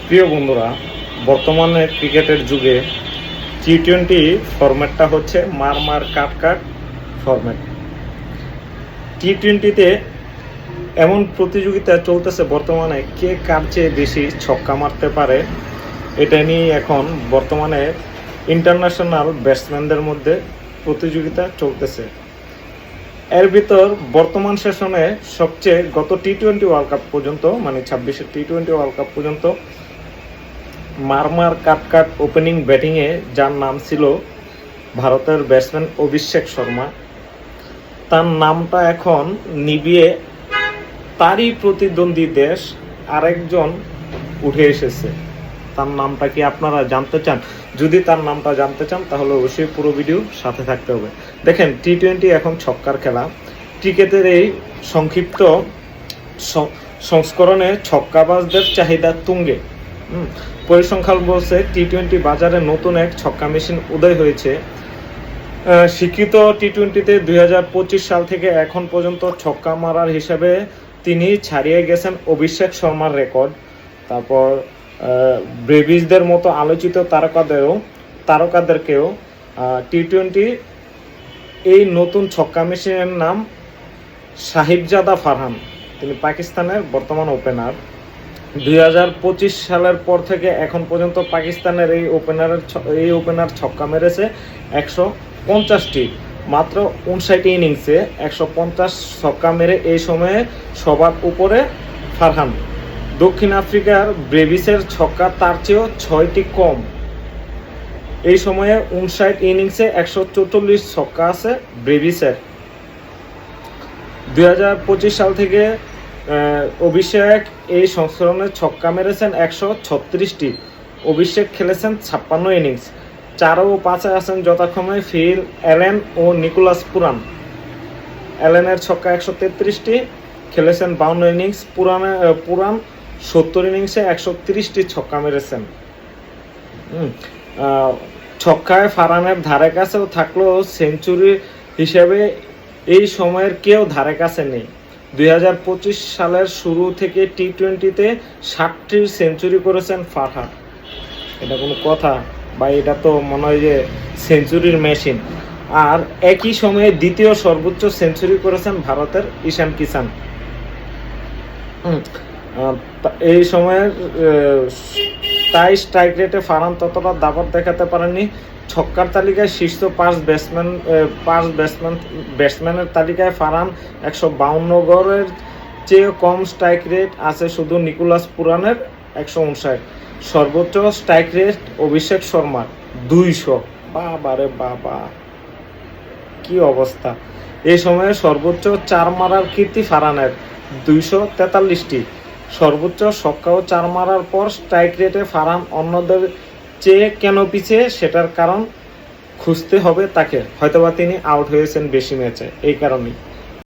প্রিয় বন্ধুরা, বর্তমানে ক্রিকেটের যুগে টি-20 ফরম্যাটটা হচ্ছে মার মার কাট কাট ফরম্যাট। টি-20তে এমন প্রতিযোগিতা চলতেছে বর্তমানে, কে কার চেয়ে বেশি ছক্কা মারতে পারে এটা নিয়ে এখন বর্তমানে ইন্টারন্যাশনাল ব্যাটসম্যানদের মধ্যে প্রতিযোগিতা চলতেছে। এর ভিতর বর্তমান সেশনে সবচেয়ে গত টি-20 ওয়ার্ল্ড কাপ পর্যন্ত, মানে 26-এর টি-20 ওয়ার্ল্ড কাপ পর্যন্ত মারমার কাট কাট ওপেনিং ব্যাটিংয়ে যার নাম ছিল ভারতের ব্যাটসম্যান অভিষেক শর্মা, তার নামটা এখন নিবিয়ে তারই প্রতিদ্বন্দ্বী দেশ আরেকজন উঠে এসেছে। তার নামটা কি আপনারা জানতে চান? যদি তার নামটা জানতে চান তাহলে অবশ্যই পুরো ভিডিও সাথে থাকতে হবে। দেখেন, টি-20 এখন ছক্কার খেলা। ক্রিকেটের এই সংক্ষিপ্ত সংস্করণে ছক্কাবাজদের চাহিদা তুঙ্গে। পরিসংখ্যান বলছে টি-20 বাজারে নতুন এক ছক্কা মেশিন উদয় হয়েছে। স্বীকৃত টি-20তে 2025 সাল থেকে এখন পর্যন্ত ছক্কা মারার হিসাবে তিনি ছাড়িয়ে গেছেন অভিষেক শর্মার রেকর্ড। তারপর ব্রেভিসদের মতো আলোচিত তারকাদেরকেও টি-20 এই নতুন ছক্কা মেশিনের নাম সাহিবজাদা ফারহান। তিনি পাকিস্তানের বর্তমান ওপেনার। 2025 সালের পর থেকে এখন পর্যন্ত পাকিস্তানের এই ওপেনার ছক্কা মেরেছে 150টি। মাত্র 59 ইনিংসে 150 ছক্কা মেরে এই সময়ে সবার উপরে ফারহান। দক্ষিণ আফ্রিকার ব্রেভিসের ছক্কা তার চেয়েও 6টি কম। এই সময়ে 59 ইনিংসে 144 ছক্কা আছে ব্রেভিসের। 2025 সাল থেকে অভিষেক এই সংস্করণে ছক্কা মেরেছেন 136টি। অভিষেক খেলেছেন 56 ইনিংস। 4 ও 5-এ আছেন যথাক্রমে ফিল অ্যালেন ও নিকোলাস পুরান। অ্যালেনের ছক্কা 133টি, খেলেছেন 52 ইনিংস। পুরান 70 ইনিংসে 130টি ছক্কা মেরেছেন। ছক্কায় ফারহানের ধারে কাছেও থাকলেও সেঞ্চুরি হিসেবে এই সময়ের কেউ ধারে কাছে নেই। 2025 সালের শুরু থেকে টি-20তে 60টি সেঞ্চুরি করেছেন ফারহান। এটা কোনো কথা? বা এটা তো মনে হয় যে সেঞ্চুরির মেশিন। আর একই সময়ে দ্বিতীয় সর্বোচ্চ সেঞ্চুরি করেছেন ভারতের ঈশান কিষান। এই সময়ের তাই স্ট্রাইক রেটে ফারহান ততটা দাপট দেখাতে পারেননি। ছক্কার তালিকায় শীর্ষ 5 ব্যাটসম্যানের তালিকায় ফারহান 152 গড়ের চেয়ে কম স্ট্রাইক রেট আছে শুধু নিকোলাস পুরানের 159। সর্বোচ্চ স্ট্রাইক রেট অভিষেক শর্মার 200। বাবারে বাবা, কি অবস্থা! এই সময়ে সর্বোচ্চ 4 মারার কীর্তি ফারহানের 243টি। সর্বোচ্চ ছক্কা ও 4 মারার পর স্ট্রাইক রেটে ফারহান অন্যদের চেয়ে কেন পিছিয়ে, সেটার কারণ খুঁজতে হবে তাকে। হয়তোবা তিনি আউট হয়েছেন বেশি ম্যাচে, এই কারণেই।